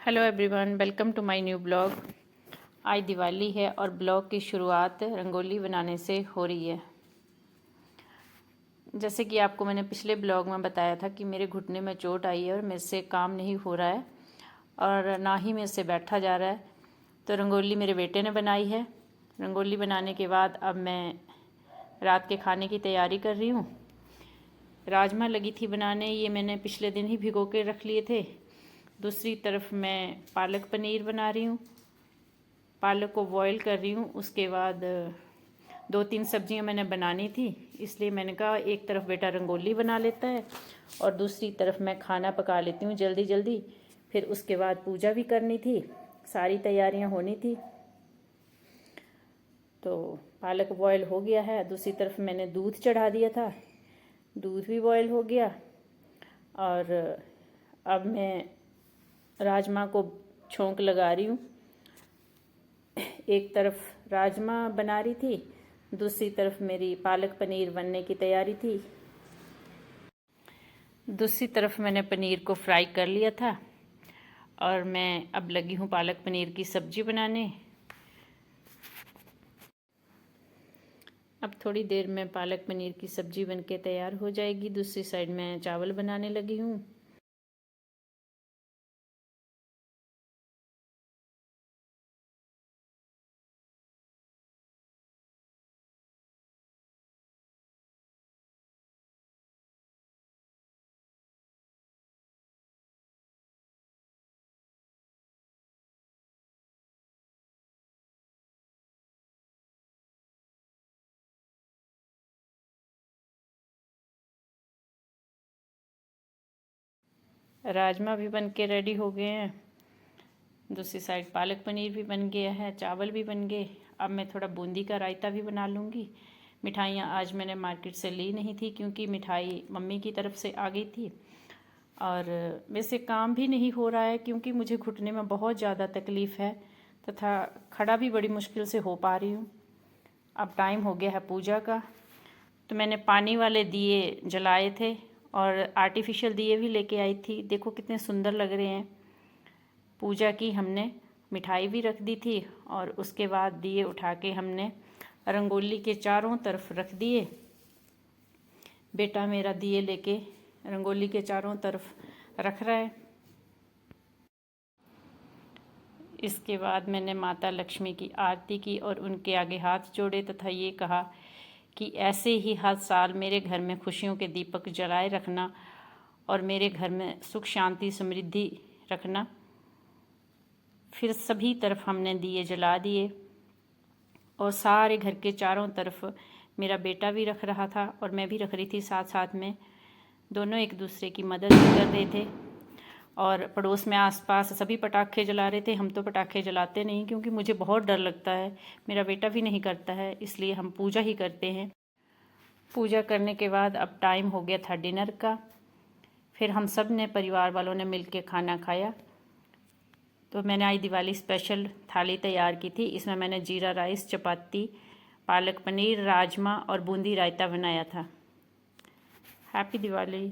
Hello everyone, welcome to my new blog. आज दिवाली है और ब्लॉग की शुरुआत रंगोली बनाने से हो रही है। जैसे कि आपको मैंने पिछले ब्लॉग में बताया था कि मेरे घुटने में चोट आई है और मेरे से काम नहीं हो रहा है और ना ही मेरे से बैठा जा रहा है। तो रंगोली मेरे बेटे ने बनाई है। रंगोली बनाने के बाद अब मैं रात के खाने की तैयारी कर रही हूँ। राजमा लगी थी बनाने, ये मैंने पिछले दिन ही भिगो के रख लिए थे। दूसरी तरफ मैं पालक पनीर बना रही हूँ। पालक को बॉईल कर रही हूँ। उसके बाद 2-3 सब्जियाँ मैंने बनानी थी, इसलिए मैंने कहा एक तरफ बेटा रंगोली बना लेता है और दूसरी तरफ मैं खाना पका लेती हूँ जल्दी जल्दी। फिर उसके बाद पूजा भी करनी थी, सारी तैयारियाँ होनी थी। तो पालक बॉयल हो गया है। दूसरी तरफ मैंने दूध चढ़ा दिया था, दूध भी बॉयल हो गया। और अब मैं राजमा को छोंक लगा रही हूँ। एक तरफ राजमा बना रही थी, दूसरी तरफ मेरी पालक पनीर बनने की तैयारी थी। दूसरी तरफ मैंने पनीर को फ्राई कर लिया था और मैं अब लगी हूँ पालक पनीर की सब्ज़ी बनाने। अब थोड़ी देर में पालक पनीर की सब्ज़ी बनके तैयार हो जाएगी। दूसरी साइड में चावल बनाने लगी हूँ। राजमा भी बन के रेडी हो गए हैं। दूसरी साइड पालक पनीर भी बन गया है, चावल भी बन गए। अब मैं थोड़ा बूंदी का रायता भी बना लूँगी। मिठाइयाँ आज मैंने मार्केट से ली नहीं थी क्योंकि मिठाई मम्मी की तरफ से आ गई थी और मेरे से काम भी नहीं हो रहा है क्योंकि मुझे घुटने में बहुत ज़्यादा तकलीफ़ है तथा खड़ा भी बड़ी मुश्किल से हो पा रही हूँ। अब टाइम हो गया है पूजा का, तो मैंने पानी वाले दिए जलाए थे और आर्टिफिशियल दिए भी लेके आई थी। देखो कितने सुंदर लग रहे हैं। पूजा की हमने, मिठाई भी रख दी थी और उसके बाद दिए उठा के हमने रंगोली के चारों तरफ रख दिए। बेटा मेरा दिए लेके रंगोली के चारों तरफ रख रहा है। इसके बाद मैंने माता लक्ष्मी की आरती की और उनके आगे हाथ जोड़े तथा ये कहा कि ऐसे ही हर साल मेरे घर में खुशियों के दीपक जलाए रखना और मेरे घर में सुख शांति समृद्धि रखना। फिर सभी तरफ हमने दिए जला दिए और सारे घर के चारों तरफ मेरा बेटा भी रख रहा था और मैं भी रख रही थी साथ साथ में। दोनों एक दूसरे की मदद भी कर रहे थे और पड़ोस में आसपास सभी पटाखे जला रहे थे। हम तो पटाखे जलाते नहीं क्योंकि मुझे बहुत डर लगता है, मेरा बेटा भी नहीं करता है, इसलिए हम पूजा ही करते हैं। पूजा करने के बाद अब टाइम हो गया था डिनर का। फिर हम सब ने, परिवार वालों ने मिल के खाना खाया। तो मैंने आज दिवाली स्पेशल थाली तैयार की थी। इसमें मैंने जीरा राइस, चपाती, पालक पनीर, राजमा और बूंदी रायता बनाया था। हैप्पी दिवाली।